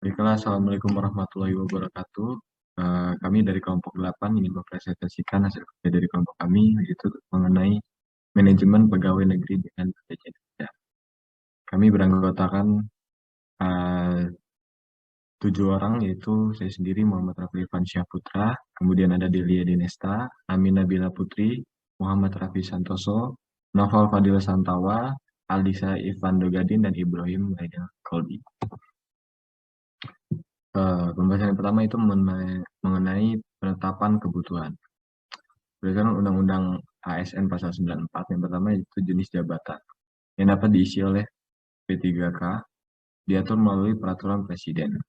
Baiklah, Assalamualaikum warahmatullahi wabarakatuh. Kami dari kelompok 8 ingin mempresentasikan hasil kerja dari kelompok kami, yaitu mengenai manajemen pegawai negeri dengan bpjs kerja. Kami beranggotakan uh, 7 orang, yaitu saya sendiri Muhammad Rafli Fansyah Putra, kemudian ada Delia Denesta, Amin Nabila Putri, Muhammad Rafi Santoso, Noval Fadil Santawa, Aldisa Ivan Dogadin, dan Ibrahim Laidal Kolbi. Pembahasan yang pertama itu mengenai penetapan kebutuhan. Berdasarkan Undang-Undang ASN Pasal 94, yang pertama itu jenis jabatan yang dapat diisi oleh P3K, diatur melalui peraturan Presiden.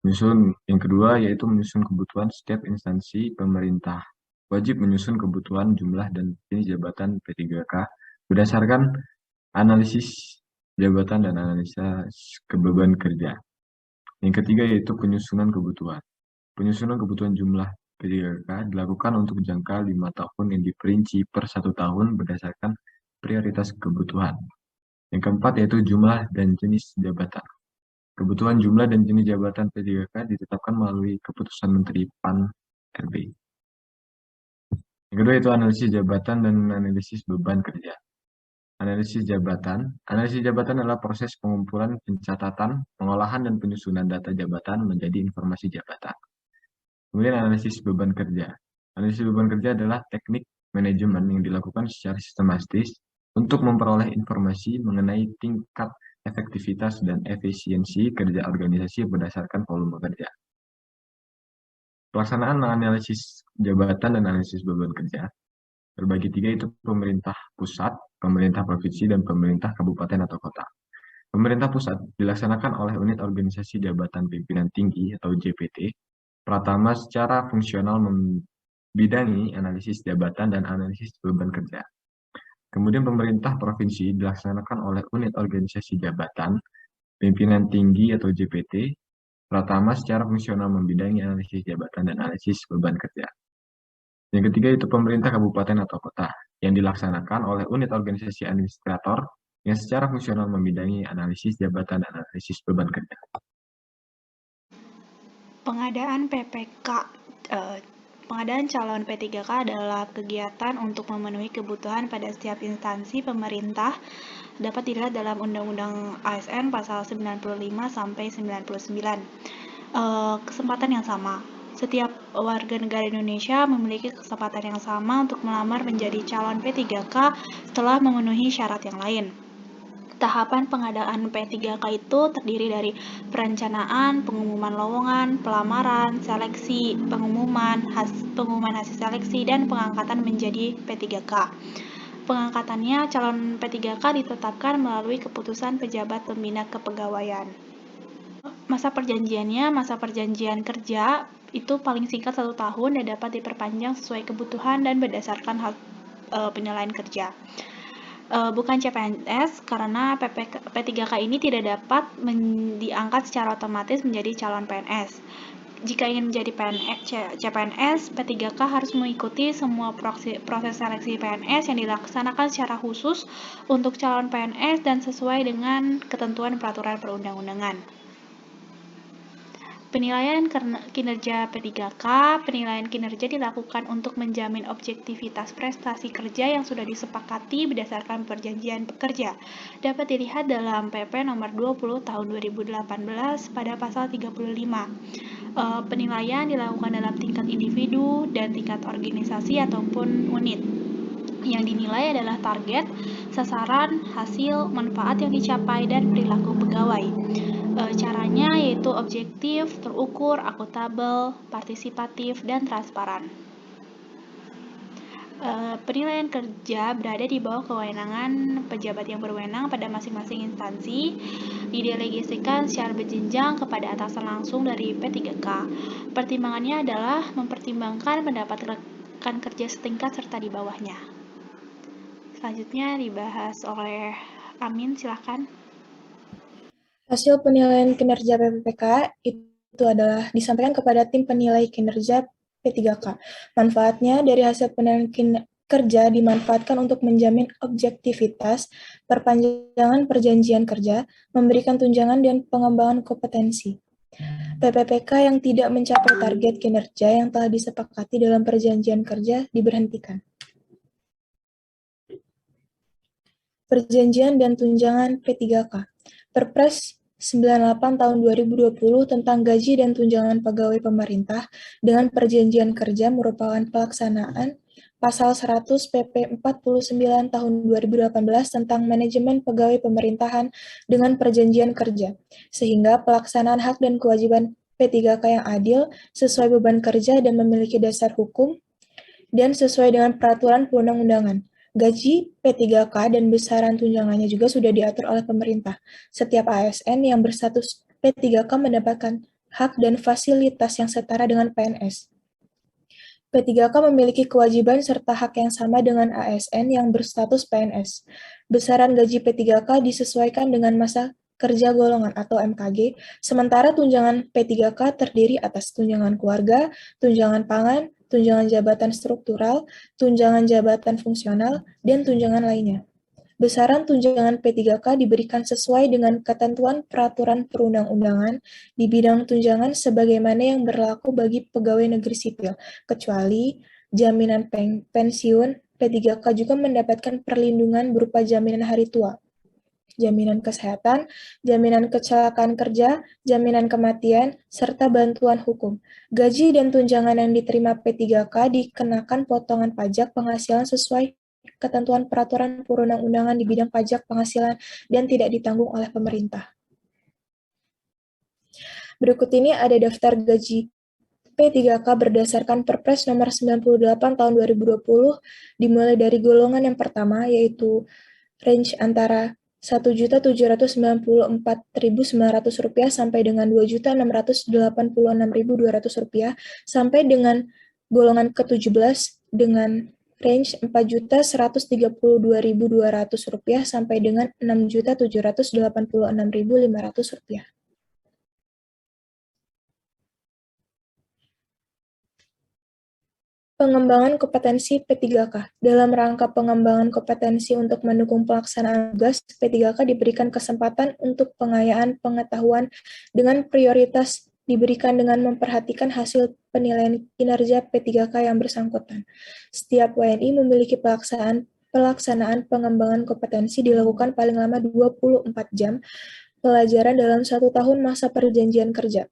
Yang kedua yaitu menyusun kebutuhan setiap instansi pemerintah. Wajib menyusun kebutuhan jumlah dan jenis jabatan P3K berdasarkan analisis jabatan dan analisa beban kerja. Yang ketiga yaitu penyusunan kebutuhan. Penyusunan kebutuhan jumlah P3K dilakukan untuk jangka 5 tahun yang diperinci per 1 tahun berdasarkan prioritas kebutuhan. Yang keempat yaitu jumlah dan jenis jabatan. Kebutuhan jumlah dan jenis jabatan P3K ditetapkan melalui keputusan Menteri PAN RB. Yang kedua yaitu analisis jabatan dan analisis beban kerja. Analisis jabatan adalah proses pengumpulan, pencatatan, pengolahan, dan penyusunan data jabatan menjadi informasi jabatan. Kemudian analisis beban kerja. Analisis beban kerja adalah teknik manajemen yang dilakukan secara sistematis untuk memperoleh informasi mengenai tingkat efektivitas dan efisiensi kerja organisasi berdasarkan volume kerja. Pelaksanaan analisis jabatan dan analisis beban kerja terbagi 3, yaitu pemerintah pusat, pemerintah provinsi, dan pemerintah kabupaten atau kota. Pemerintah pusat dilaksanakan oleh unit organisasi jabatan pimpinan tinggi atau JPT, Pratama secara fungsional membidangi analisis jabatan dan analisis beban kerja. Kemudian pemerintah provinsi dilaksanakan oleh unit organisasi jabatan pimpinan tinggi atau JPT, Pratama secara fungsional membidangi analisis jabatan dan analisis beban kerja. Yang ketiga itu pemerintah kabupaten atau kota yang dilaksanakan oleh unit organisasi administrator yang secara fungsional membidangi analisis jabatan dan analisis beban kerja. Pengadaan PPK, pengadaan calon P3K adalah kegiatan untuk memenuhi kebutuhan pada setiap instansi pemerintah dapat dilihat dalam Undang-Undang ASN Pasal 95 sampai 99. Kesempatan yang sama. Setiap warga negara Indonesia memiliki kesempatan yang sama untuk melamar menjadi calon P3K setelah memenuhi syarat yang lain. Tahapan pengadaan P3K itu terdiri dari perencanaan, pengumuman lowongan, pelamaran, seleksi, pengumuman hasil seleksi, dan pengangkatan menjadi P3K. Pengangkatannya, calon P3K ditetapkan melalui keputusan pejabat pembina kepegawaian. Masa perjanjian kerja itu paling singkat 1 tahun dan dapat diperpanjang sesuai kebutuhan dan berdasarkan penilaian kerja. Bukan CPNS karena P3K ini tidak dapat diangkat secara otomatis menjadi calon PNS. Jika ingin menjadi CPNS, P3K harus mengikuti semua proses seleksi PNS yang dilaksanakan secara khusus untuk calon PNS dan sesuai dengan ketentuan peraturan perundang-undangan. Penilaian kinerja P3K. Penilaian kinerja dilakukan untuk menjamin objektivitas prestasi kerja yang sudah disepakati berdasarkan perjanjian pekerja. Dapat dilihat dalam PP nomor 20 tahun 2018 pada pasal 35. Penilaian dilakukan dalam tingkat individu dan tingkat organisasi ataupun unit. Yang dinilai adalah target, sasaran, hasil, manfaat yang dicapai, dan perilaku pegawai. Caranya yaitu objektif, terukur, akuntabel, partisipatif, dan transparan. Penilaian kerja berada di bawah kewenangan pejabat yang berwenang pada masing-masing instansi, didelegasikan secara berjenjang kepada atasan langsung dari P3K. Pertimbangannya adalah mempertimbangkan pendapat rekan kerja setingkat serta di bawahnya. Selanjutnya dibahas oleh Amin, silakan. Hasil penilaian kinerja PPK itu adalah disampaikan kepada tim penilai kinerja P3K. Manfaatnya dari hasil penilaian kerja dimanfaatkan untuk menjamin objektivitas, perpanjangan perjanjian kerja, memberikan tunjangan dan pengembangan kompetensi. PPPK yang tidak mencapai target kinerja yang telah disepakati dalam perjanjian kerja diberhentikan. Perjanjian dan tunjangan P3K. Perpres 98 tahun 2020 tentang gaji dan tunjangan pegawai pemerintah dengan perjanjian kerja merupakan pelaksanaan Pasal 100 PP 49 tahun 2018 tentang manajemen pegawai pemerintahan dengan perjanjian kerja, sehingga pelaksanaan hak dan kewajiban P3K yang adil, sesuai beban kerja dan memiliki dasar hukum, dan sesuai dengan peraturan perundang-undangan. Gaji P3K dan besaran tunjangannya juga sudah diatur oleh pemerintah. Setiap ASN yang berstatus P3K mendapatkan hak dan fasilitas yang setara dengan PNS. P3K memiliki kewajiban serta hak yang sama dengan ASN yang berstatus PNS. Besaran gaji P3K disesuaikan dengan masa kerja golongan atau MKG, sementara tunjangan P3K terdiri atas tunjangan keluarga, tunjangan pangan, tunjangan jabatan struktural, tunjangan jabatan fungsional, dan tunjangan lainnya. Besaran tunjangan P3K diberikan sesuai dengan ketentuan peraturan perundang-undangan di bidang tunjangan sebagaimana yang berlaku bagi pegawai negeri sipil, kecuali jaminan pensiun. P3K juga mendapatkan perlindungan berupa jaminan hari tua, jaminan kesehatan, jaminan kecelakaan kerja, jaminan kematian, serta bantuan hukum. Gaji dan tunjangan yang diterima P3K dikenakan potongan pajak penghasilan sesuai ketentuan peraturan perundang-undangan di bidang pajak penghasilan dan tidak ditanggung oleh pemerintah. Berikut ini ada daftar gaji P3K berdasarkan Perpres nomor 98 tahun 2020 dimulai dari golongan yang pertama yaitu range antara Rp1.794.900 sampai dengan Rp2.686.200 sampai dengan golongan ke-17 dengan range Rp4.132.200 sampai dengan Rp6.786.500. Pengembangan kompetensi P3K. Dalam rangka pengembangan kompetensi untuk mendukung pelaksanaan tugas, P3K diberikan kesempatan untuk pengayaan pengetahuan dengan prioritas diberikan dengan memperhatikan hasil penilaian kinerja P3K yang bersangkutan. Setiap WNI memiliki pelaksanaan pengembangan kompetensi dilakukan paling lama 24 jam pelajaran dalam 1 tahun masa perjanjian kerja.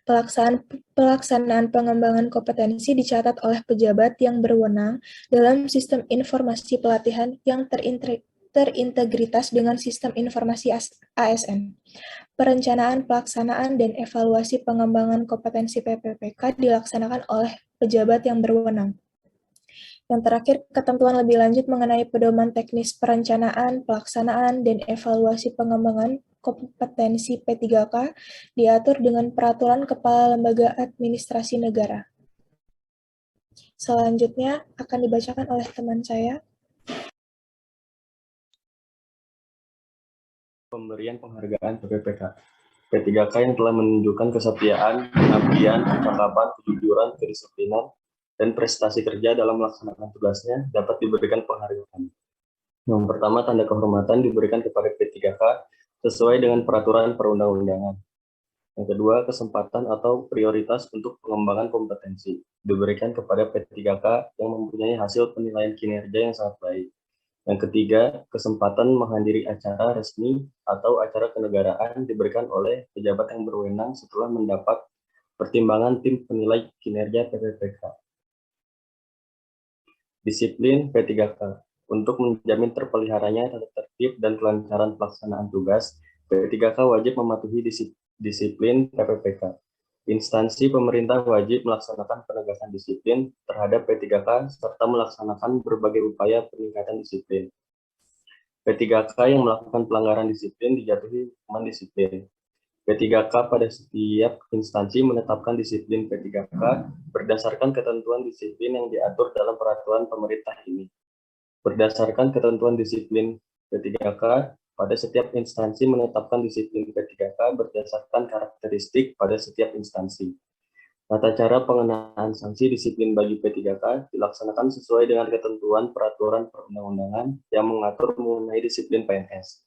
Pelaksanaan pengembangan kompetensi dicatat oleh pejabat yang berwenang dalam sistem informasi pelatihan yang terintegritas dengan sistem informasi ASN. Perencanaan, pelaksanaan, dan evaluasi pengembangan kompetensi PPPK dilaksanakan oleh pejabat yang berwenang. Yang terakhir, ketentuan lebih lanjut mengenai pedoman teknis perencanaan, pelaksanaan, dan evaluasi pengembangan kompetensi P3K diatur dengan Peraturan Kepala Lembaga Administrasi Negara. Selanjutnya akan dibacakan oleh teman saya. Pemberian penghargaan PPPK. P3K yang telah menunjukkan kesetiaan, pengabdian, kecakapan, kejujuran, kedisiplinan, dan prestasi kerja dalam melaksanakan tugasnya dapat diberikan penghargaan. Yang pertama, tanda kehormatan diberikan kepada P3K sesuai dengan peraturan perundang-undangan. Yang kedua, kesempatan atau prioritas untuk pengembangan kompetensi diberikan kepada P3K yang mempunyai hasil penilaian kinerja yang sangat baik. Yang ketiga, kesempatan menghadiri acara resmi atau acara kenegaraan diberikan oleh pejabat yang berwenang setelah mendapat pertimbangan tim penilai kinerja PPPK. Disiplin P3K. Untuk menjamin terpeliharanya tata tertib dan kelancaran pelaksanaan tugas, P3K wajib mematuhi disiplin PPPK. Instansi pemerintah wajib melaksanakan penegakan disiplin terhadap P3K serta melaksanakan berbagai upaya peningkatan disiplin. P3K yang melakukan pelanggaran disiplin dijatuhi hukuman disiplin. P3K pada setiap instansi menetapkan disiplin P3K berdasarkan ketentuan disiplin yang diatur dalam peraturan pemerintah ini. Berdasarkan ketentuan disiplin P3K, pada setiap instansi menetapkan disiplin P3K berdasarkan karakteristik pada setiap instansi. Tata cara pengenaan sanksi disiplin bagi P3K dilaksanakan sesuai dengan ketentuan peraturan perundang-undangan yang mengatur mengenai disiplin PNS.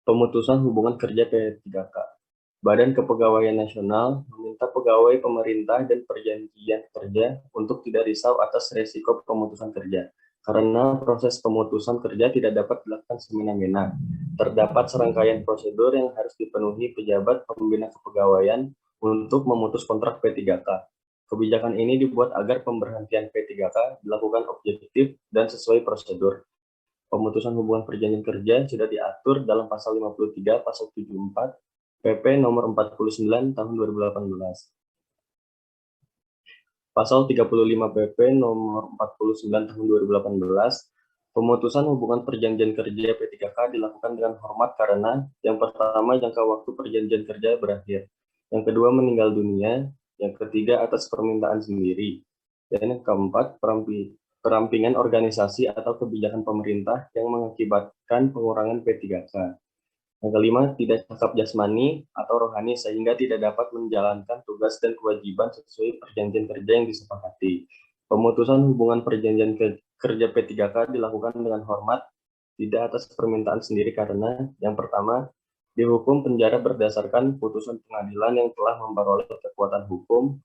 Pemutusan hubungan kerja P3K. Badan Kepegawaian Nasional meminta pegawai pemerintah dan perjanjian kerja untuk tidak risau atas resiko pemutusan kerja, karena proses pemutusan kerja tidak dapat dilakukan semena-mena. Terdapat serangkaian prosedur yang harus dipenuhi pejabat pembina kepegawaian untuk memutus kontrak P3K. Kebijakan ini dibuat agar pemberhentian P3K dilakukan objektif dan sesuai prosedur. Pemutusan hubungan perjanjian kerja sudah diatur dalam pasal 53, pasal 74, PP nomor 49 tahun 2018. Pasal 35 PP nomor 49 tahun 2018, pemutusan hubungan perjanjian kerja P3K dilakukan dengan hormat karena yang pertama jangka waktu perjanjian kerja berakhir, yang kedua meninggal dunia, yang ketiga atas permintaan sendiri, dan yang keempat perampingan organisasi atau kebijakan pemerintah yang mengakibatkan pengurangan P3K. Yang kelima, tidak cakap jasmani atau rohani sehingga tidak dapat menjalankan tugas dan kewajiban sesuai perjanjian kerja yang disepakati. Pemutusan hubungan perjanjian kerja P3K dilakukan dengan hormat, tidak atas permintaan sendiri karena yang pertama, dihukum penjara berdasarkan putusan pengadilan yang telah memperoleh kekuatan hukum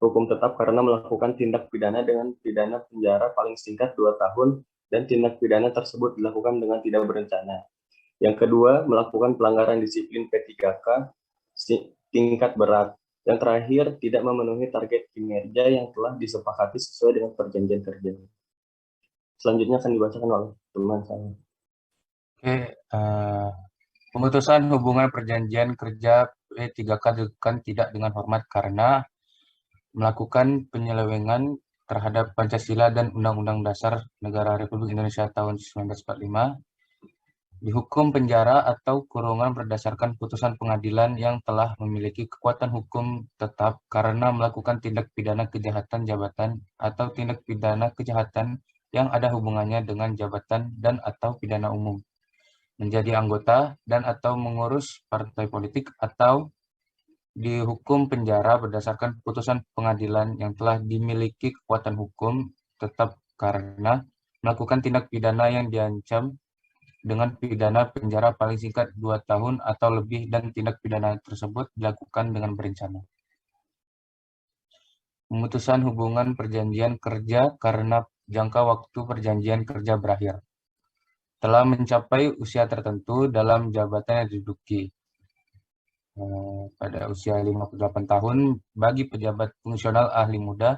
tetap karena melakukan tindak pidana dengan pidana penjara paling singkat 2 tahun dan tindak pidana tersebut dilakukan dengan tidak berencana. Yang kedua, melakukan pelanggaran disiplin P3K tingkat berat. Yang terakhir, tidak memenuhi target kinerja yang telah disepakati sesuai dengan perjanjian kerja. Selanjutnya akan dibacakan oleh teman saya. Oke, pemutusan hubungan perjanjian kerja P3K dilakukan tidak dengan hormat karena melakukan penyelewengan terhadap Pancasila dan Undang-Undang Dasar Negara Republik Indonesia tahun 1945, dihukum penjara atau kurungan berdasarkan putusan pengadilan yang telah memiliki kekuatan hukum tetap karena melakukan tindak pidana kejahatan jabatan atau tindak pidana kejahatan yang ada hubungannya dengan jabatan dan atau pidana umum, menjadi anggota dan atau mengurus partai politik, atau dihukum penjara berdasarkan putusan pengadilan yang telah dimiliki kekuatan hukum tetap karena melakukan tindak pidana yang diancam dengan pidana penjara paling singkat 2 tahun atau lebih dan tindak pidana tersebut dilakukan dengan berencana. Pemutusan hubungan perjanjian kerja karena jangka waktu perjanjian kerja berakhir. Telah mencapai usia tertentu dalam jabatan yang diduduki. Pada usia 58 tahun bagi pejabat fungsional ahli muda,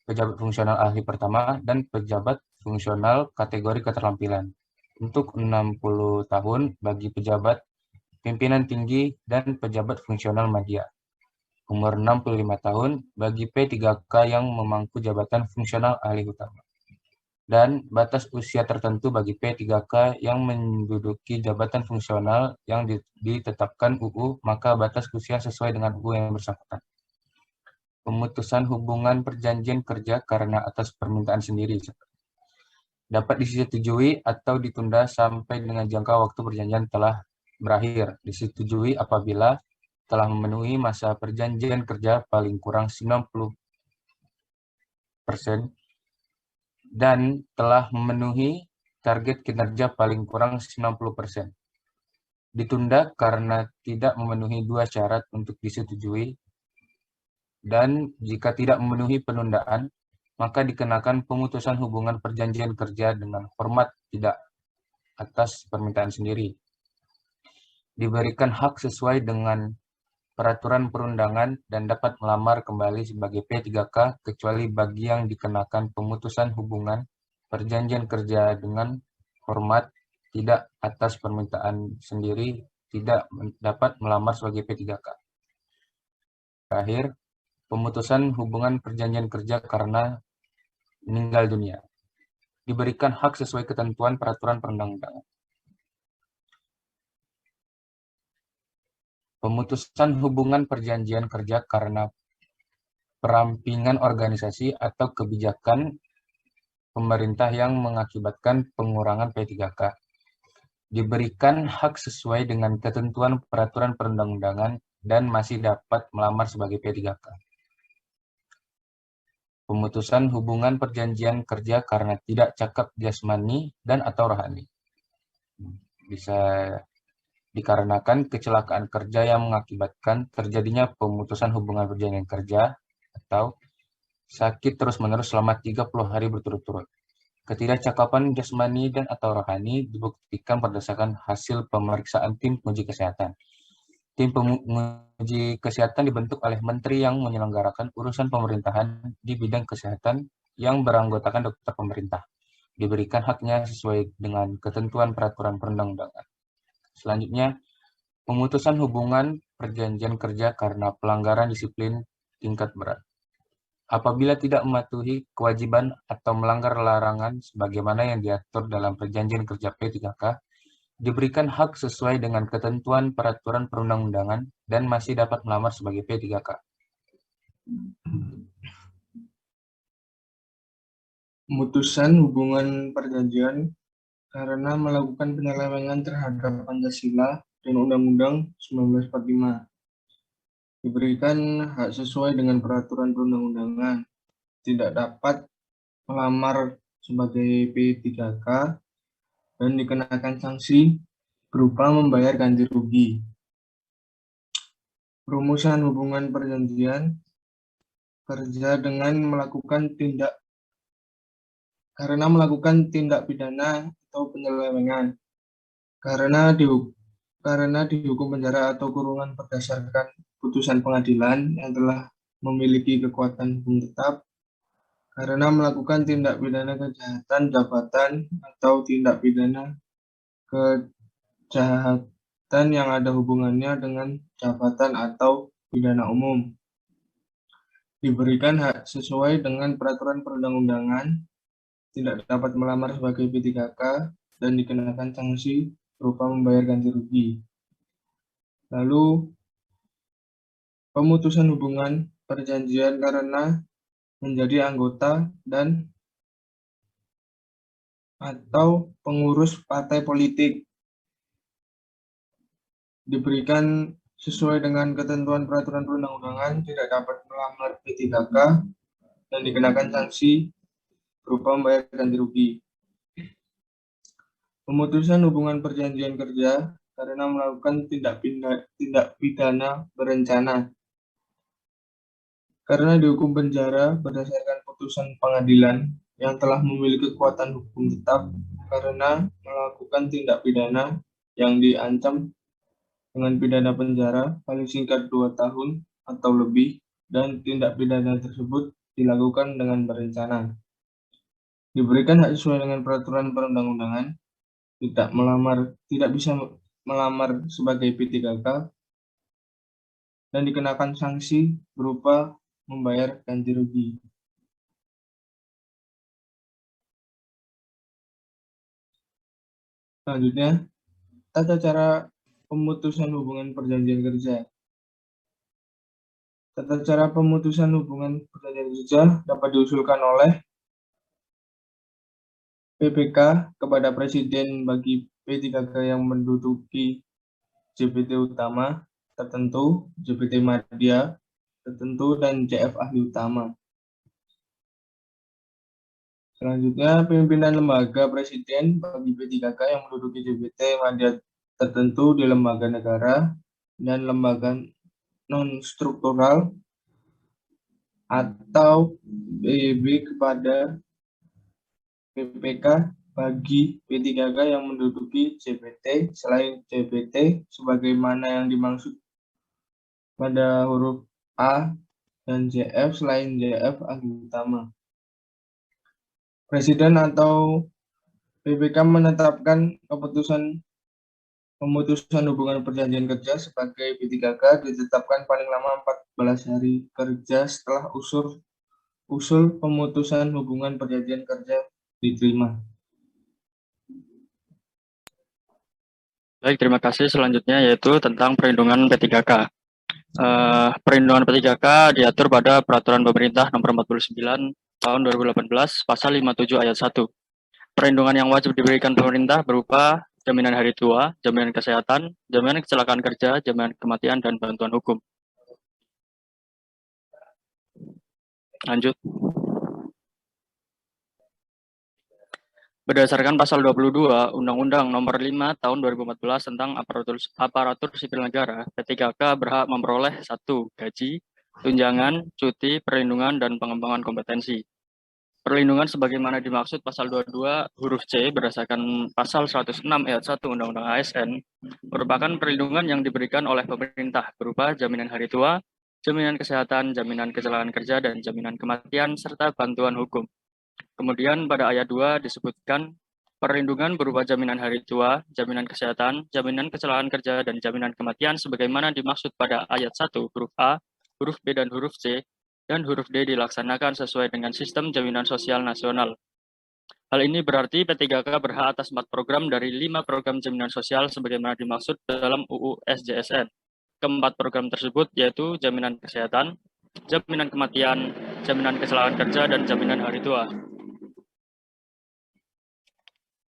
pejabat fungsional ahli pertama, dan pejabat fungsional kategori keterampilan. Untuk 60 tahun bagi pejabat pimpinan tinggi dan pejabat fungsional media. Umur 65 tahun bagi P3K yang memangku jabatan fungsional ahli utama. Dan batas usia tertentu bagi P3K yang menduduki jabatan fungsional yang ditetapkan UU, maka batas usia sesuai dengan UU yang bersangkutan. Pemutusan hubungan perjanjian kerja karena atas permintaan sendiri dapat disetujui atau ditunda sampai dengan jangka waktu perjanjian telah berakhir. Disetujui apabila telah memenuhi masa perjanjian kerja paling kurang 90% dan telah memenuhi target kinerja paling kurang 90%. Ditunda karena tidak memenuhi 2 syarat untuk disetujui, dan jika tidak memenuhi penundaan, maka dikenakan pemutusan hubungan perjanjian kerja dengan hormat tidak atas permintaan sendiri. Diberikan hak sesuai dengan peraturan perundangan dan dapat melamar kembali sebagai P3K kecuali bagi yang dikenakan pemutusan hubungan perjanjian kerja dengan hormat tidak atas permintaan sendiri tidak dapat melamar sebagai P3K. Terakhir, pemutusan hubungan perjanjian kerja karena meninggal dunia. Diberikan hak sesuai ketentuan peraturan perundang-undangan. Pemutusan hubungan perjanjian kerja karena perampingan organisasi atau kebijakan pemerintah yang mengakibatkan pengurangan P3K. Diberikan hak sesuai dengan ketentuan peraturan perundang-undangan dan masih dapat melamar sebagai P3K. Pemutusan hubungan perjanjian kerja karena tidak cakap jasmani dan atau rohani. Bisa dikarenakan kecelakaan kerja yang mengakibatkan terjadinya pemutusan hubungan perjanjian kerja atau sakit terus-menerus selama 30 hari berturut-turut. Ketidakcakapan jasmani dan atau rohani dibuktikan berdasarkan hasil pemeriksaan tim penguji kesehatan. Tim penguji kesehatan dibentuk oleh menteri yang menyelenggarakan urusan pemerintahan di bidang kesehatan yang beranggotakan dokter pemerintah. Diberikan haknya sesuai dengan ketentuan peraturan perundang-undangan. Selanjutnya, pemutusan hubungan perjanjian kerja karena pelanggaran disiplin tingkat berat. Apabila tidak mematuhi kewajiban atau melanggar larangan sebagaimana yang diatur dalam perjanjian kerja P3K, diberikan hak sesuai dengan ketentuan peraturan perundang-undangan dan masih dapat melamar sebagai P3K. Pemutusan hubungan perjanjian karena melakukan penyelewengan terhadap Pancasila dan Undang-Undang 1945. Diberikan hak sesuai dengan peraturan perundang-undangan, tidak dapat melamar sebagai P3K, dan dikenakan sanksi berupa membayar ganti rugi. Perumusan hubungan perjanjian kerja dengan melakukan tindak pidana atau penyelewengan karena dihukum penjara atau kurungan berdasarkan putusan pengadilan yang telah memiliki kekuatan hukum tetap, karena melakukan tindak pidana kejahatan jabatan atau tindak pidana kejahatan yang ada hubungannya dengan jabatan atau pidana umum. Diberikan hak sesuai dengan peraturan perundang-undangan, tidak dapat melamar sebagai P3K, dan dikenakan sanksi berupa membayar ganti rugi. Lalu, pemutusan hubungan perjanjian karena menjadi anggota dan atau pengurus partai politik. Diberikan sesuai dengan ketentuan peraturan perundang-undangan, tidak dapat melamar P3K, dan dikenakan sanksi berupa membayar ganti rugi. Pemutusan hubungan perjanjian kerja karena melakukan tindak pidana berencana, karena dihukum penjara berdasarkan putusan pengadilan yang telah memiliki kekuatan hukum tetap, karena melakukan tindak pidana yang diancam dengan pidana penjara paling singkat 2 tahun atau lebih, dan tindak pidana tersebut dilakukan dengan berencana. Diberikan hak sesuai dengan peraturan perundang-undangan, tidak bisa melamar sebagai P3K, dan dikenakan sanksi berupa membayar ganti rugi. Selanjutnya, tata cara pemutusan hubungan perjanjian kerja. Tata cara pemutusan hubungan perjanjian kerja dapat diusulkan oleh PPK kepada Presiden bagi P3K yang menduduki JBT utama tertentu, JBT madya tertentu, dan JF ahli utama. Selanjutnya, pimpinan lembaga presiden bagi P3K yang menduduki JBT madya tertentu di lembaga negara dan lembaga non-struktural atau BEB kepada PPK bagi P3K yang menduduki JBT selain JBT sebagaimana yang dimaksud pada huruf A dan JF selain JF ahli utama. Presiden atau PPK menetapkan pemutusan hubungan perjanjian kerja sebagai P3K ditetapkan paling lama 14 hari kerja setelah usul pemutusan hubungan perjanjian kerja diterima. Baik, terima kasih. Selanjutnya yaitu tentang perlindungan P3K. Perlindungan P3K diatur pada Peraturan Pemerintah Nomor 49 Tahun 2018 Pasal 57 Ayat 1. Perlindungan yang wajib diberikan pemerintah berupa jaminan hari tua, jaminan kesehatan, jaminan kecelakaan kerja, jaminan kematian, dan bantuan hukum. Lanjut. Berdasarkan pasal 22 Undang-Undang Nomor 5 Tahun 2014 tentang aparatur sipil negara, P3K berhak memperoleh 1. Gaji, tunjangan, cuti, perlindungan, dan pengembangan kompetensi. Perlindungan sebagaimana dimaksud pasal 22 huruf C berdasarkan pasal 106 ayat 1 Undang-Undang ASN merupakan perlindungan yang diberikan oleh pemerintah berupa jaminan hari tua, jaminan kesehatan, jaminan kecelakaan kerja, dan jaminan kematian, serta bantuan hukum. Kemudian pada ayat 2 disebutkan perlindungan berupa jaminan hari tua, jaminan kesehatan, jaminan kecelakaan kerja, dan jaminan kematian sebagaimana dimaksud pada ayat 1 huruf A, huruf B, dan huruf C, dan huruf D dilaksanakan sesuai dengan sistem jaminan sosial nasional. Hal ini berarti P3K berhak atas 4 program dari 5 program jaminan sosial sebagaimana dimaksud dalam UU SJSN. Keempat program tersebut yaitu jaminan kesehatan, jaminan kematian, jaminan kecelakaan kerja, dan jaminan hari tua.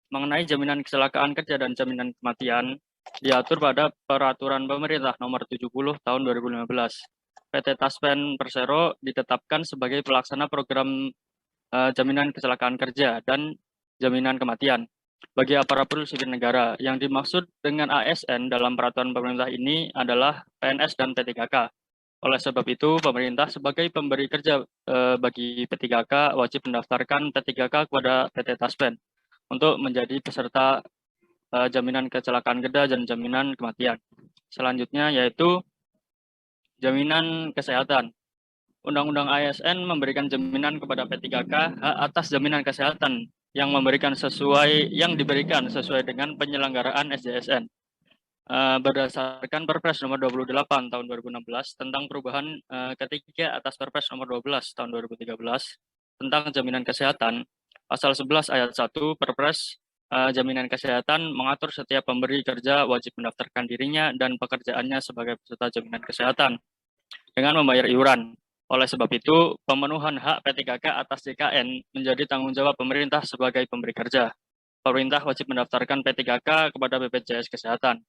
Mengenai jaminan kecelakaan kerja dan jaminan kematian, diatur pada Peraturan Pemerintah Nomor 70 Tahun 2015. PT Taspen Persero ditetapkan sebagai pelaksana program jaminan kecelakaan kerja dan jaminan kematian bagi aparatur sipil negara. Yang dimaksud dengan ASN dalam peraturan pemerintah ini adalah PNS dan P3K. Oleh sebab itu, pemerintah sebagai pemberi kerja bagi P3K wajib mendaftarkan P3K kepada PT Taspen untuk menjadi peserta jaminan kecelakaan kerja dan jaminan kematian. Selanjutnya yaitu jaminan kesehatan. Undang-Undang ASN memberikan jaminan kepada P3K hak atas jaminan kesehatan yang diberikan sesuai dengan penyelenggaraan SJSN. Berdasarkan Perpres nomor 28 tahun 2016 tentang perubahan ketiga atas Perpres nomor 12 tahun 2013 tentang jaminan kesehatan, pasal 11 ayat 1 Perpres jaminan kesehatan mengatur setiap pemberi kerja wajib mendaftarkan dirinya dan pekerjaannya sebagai peserta jaminan kesehatan dengan membayar iuran. Oleh sebab itu, pemenuhan hak P3K atas JKN menjadi tanggung jawab pemerintah sebagai pemberi kerja. Pemerintah wajib mendaftarkan P3K kepada BPJS Kesehatan.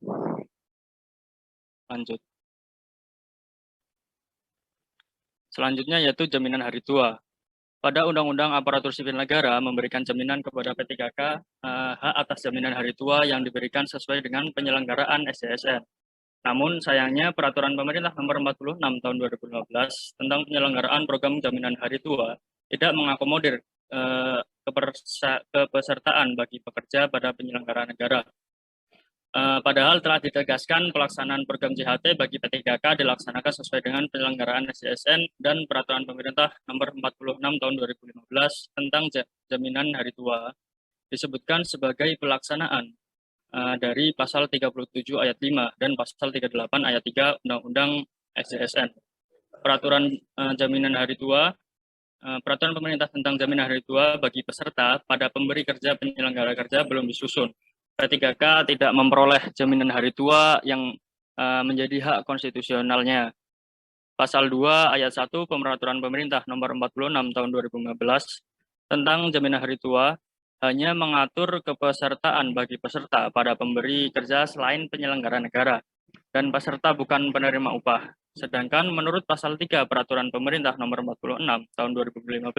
Lanjut. Selanjutnya yaitu jaminan hari tua. Pada Undang-Undang Aparatur Sipil Negara memberikan jaminan kepada P3K hak atas jaminan hari tua yang diberikan sesuai dengan penyelenggaraan SJSN. Namun sayangnya Peraturan Pemerintah Nomor 46 Tahun 2015 tentang penyelenggaraan program jaminan hari tua tidak mengakomodir kepesertaan bagi pekerja pada penyelenggara negara. Padahal telah ditegaskan pelaksanaan program JHT bagi P3K dilaksanakan sesuai dengan penyelenggaraan SJSN dan Peraturan Pemerintah Nomor 46 Tahun 2015 tentang jaminan hari tua disebutkan sebagai pelaksanaan dari pasal 37 ayat 5 dan pasal 38 ayat 3 Undang-Undang SJSN. Peraturan jaminan hari tua, Peraturan Pemerintah tentang jaminan hari tua bagi peserta pada pemberi kerja penyelenggara kerja belum disusun. P3K tidak memperoleh jaminan hari tua yang menjadi hak konstitusionalnya. Pasal 2 ayat 1 Peraturan Pemerintah Nomor 46 Tahun 2015 tentang jaminan hari tua hanya mengatur kepesertaan bagi peserta pada pemberi kerja selain penyelenggara negara dan peserta bukan penerima upah. Sedangkan menurut pasal 3 Peraturan Pemerintah Nomor 46 Tahun 2015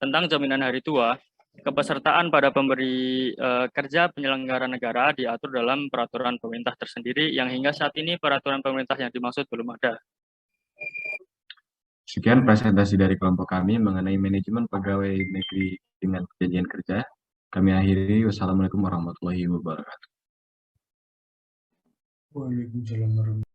tentang jaminan hari tua, kepesertaan pada pemberi kerja penyelenggara negara diatur dalam peraturan pemerintah tersendiri yang hingga saat ini peraturan pemerintah yang dimaksud belum ada. Sekian presentasi dari kelompok kami mengenai manajemen pegawai negeri dengan perjanjian kerja. Kami akhiri. Wassalamualaikum warahmatullahi wabarakatuh. Waalaikumsalam warahmatullahi wabarakatuh.